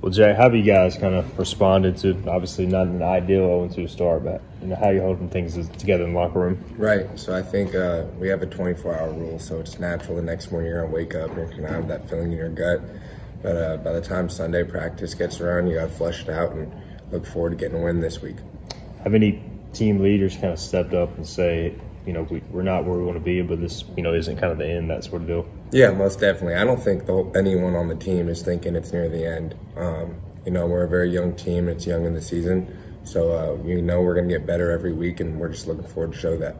Well, Jay, how have you guys kind of responded to obviously not an ideal 0-2 start, but how are you holding things together in the locker room? Right. So I think we have a 24-hour rule, so it's natural the next morning you're going to wake up and you're going to have that feeling in your gut. But by the time Sunday practice gets around, you got to flush it out and look forward to getting a win this week. Have any team leaders kind of stepped up and say, we're not where we want to be, but this, isn't kind of the end, that sort of deal? Yeah, most definitely. I don't think anyone on the team is thinking it's near the end. We're a very young team. It's young in the season. So we know we're going to get better every week, and we're just looking forward to show that.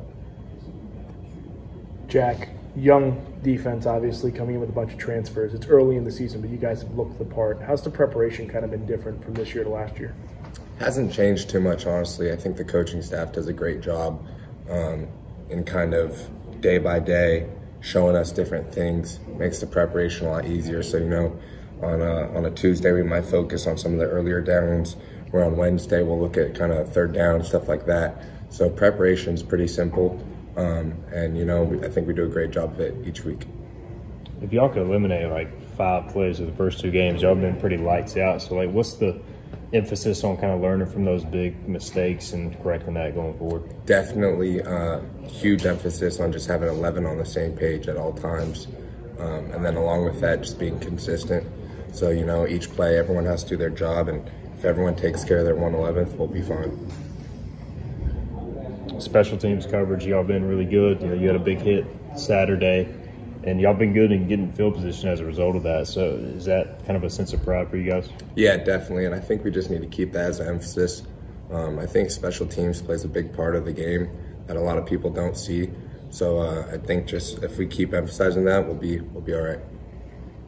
Jack, young defense, obviously, coming in with a bunch of transfers. It's early in the season, but you guys have looked the part. How's the preparation kind of been different from this year to last year? Hasn't changed too much, honestly. I think the coaching staff does a great job in kind of day by day showing us different things. Makes the preparation a lot easier. So, on a Tuesday, we might focus on some of the earlier downs, where on Wednesday, we'll look at kind of third down, stuff like that. So preparation is pretty simple. I think we do a great job of it each week. If y'all could eliminate like 5 plays of the first 2 games, y'all have been pretty lights out. So what's the emphasis on kind of learning from those big mistakes and correcting that going forward? Definitely huge emphasis on just having 11 on the same page at all times. And then along with that, just being consistent. So, each play, everyone has to do their job, and if everyone takes care of their 111th, we'll be fine. Special teams coverage, y'all been really good. You had a big hit Saturday, and y'all been good in getting field position as a result of that. So is that kind of a sense of pride for you guys? Yeah, definitely, and I think we just need to keep that as an emphasis. I think special teams plays a big part of the game that a lot of people don't see. So I think just if we keep emphasizing that, we'll be all right.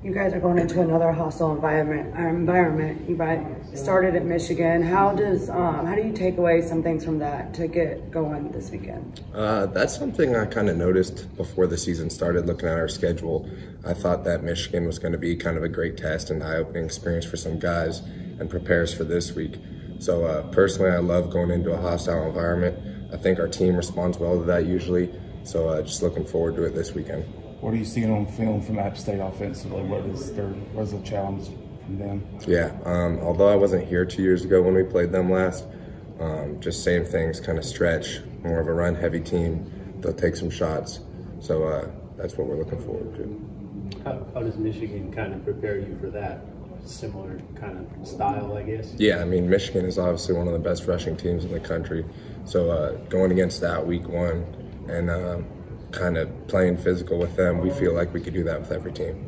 You guys are going into another hostile environment. You guys started at Michigan. How do you take away some things from that to get going this weekend? That's something I kind of noticed before the season started, looking at our schedule. I thought that Michigan was going to be kind of a great test and eye-opening experience for some guys and prepares for this week. So personally, I love going into a hostile environment. I think our team responds well to that usually. So just looking forward to it this weekend. What are you seeing on film from App State offensively? What is the challenge from them? Yeah, although I wasn't here 2 years ago when we played them last, just same things, kind of stretch, more of a run-heavy team. They'll take some shots. So that's what we're looking forward to. How does Michigan kind of prepare you for that? Similar kind of style, I guess? Yeah, Michigan is obviously one of the best rushing teams in the country. So going against that week 1 and kind of playing physical with them, we feel like we could do that with every team.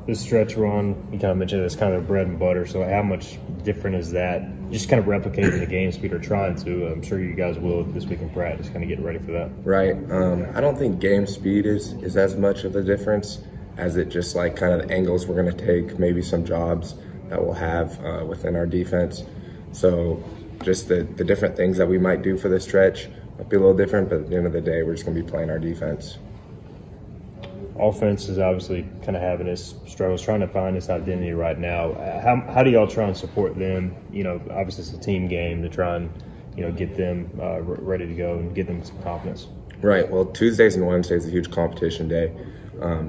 This stretch run, you kind of mentioned it's kind of bread and butter, so how much different is that? Just kind of replicating the game speed or trying to. I'm sure you guys will this week in practice, kind of getting ready for that. Right. I don't think game speed is as much of a difference as it just like kind of the angles we're going to take, maybe some jobs that we'll have within our defense. So just the different things that we might do for the stretch might be a little different, but at the end of the day, we're just going to be playing our defense. Offense is obviously kind of having its struggles, trying to find its identity right now. How do y'all try and support them? Obviously it's a team game to try and, get them ready to go and get them some confidence. Right. Well, Tuesdays and Wednesdays is a huge competition day.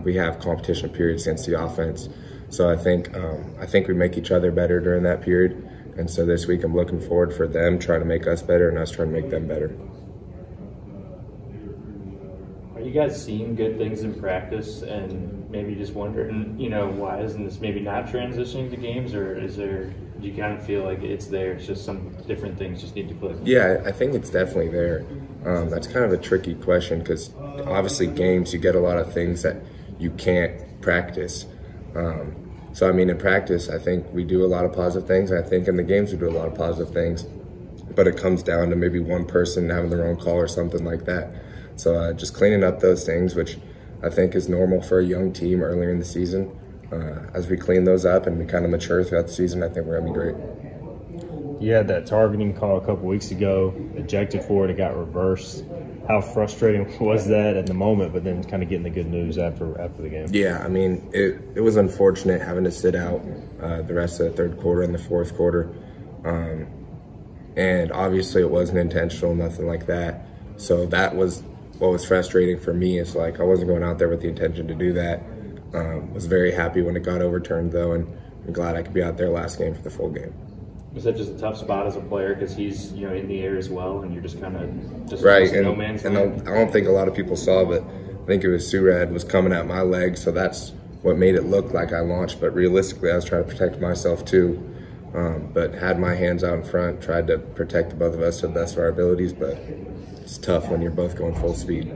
We have competition periods against the offense. So I think we make each other better during that period. And so this week I'm looking forward for them trying to make us better and us trying to make them better. Are you guys seeing good things in practice and maybe just wondering, why isn't this maybe not transitioning to games, or do you kind of feel like it's there, it's just some different things just need to click? Yeah, I think it's definitely there. That's kind of a tricky question because obviously games, you get a lot of things that you can't practice. So, in practice, I think we do a lot of positive things. I think in the games we do a lot of positive things, but it comes down to maybe one person having their own call or something like that. So just cleaning up those things, which I think is normal for a young team earlier in the season. As we clean those up and we kind of mature throughout the season, I think we're going to be great. You had that targeting call a couple weeks ago, ejected for it, it got reversed. How frustrating was that at the moment, but then kind of getting the good news after the game? Yeah, it was unfortunate having to sit out the rest of the third quarter and the fourth quarter. And obviously it wasn't intentional, nothing like that. So that was what was frustrating for me. Is like I wasn't going out there with the intention to do that. Was very happy when it got overturned though, and I'm glad I could be out there last game for the full game. Was that just a tough spot as a player because he's in the air as well, and you're just kind of just right? And, no man's and land? I don't think a lot of people saw, but I think it was Surad was coming at my leg, so that's what made it look like I launched. But realistically, I was trying to protect myself too. But had my hands out in front, tried to protect both of us to the best of our abilities. But it's tough when you're both going full speed.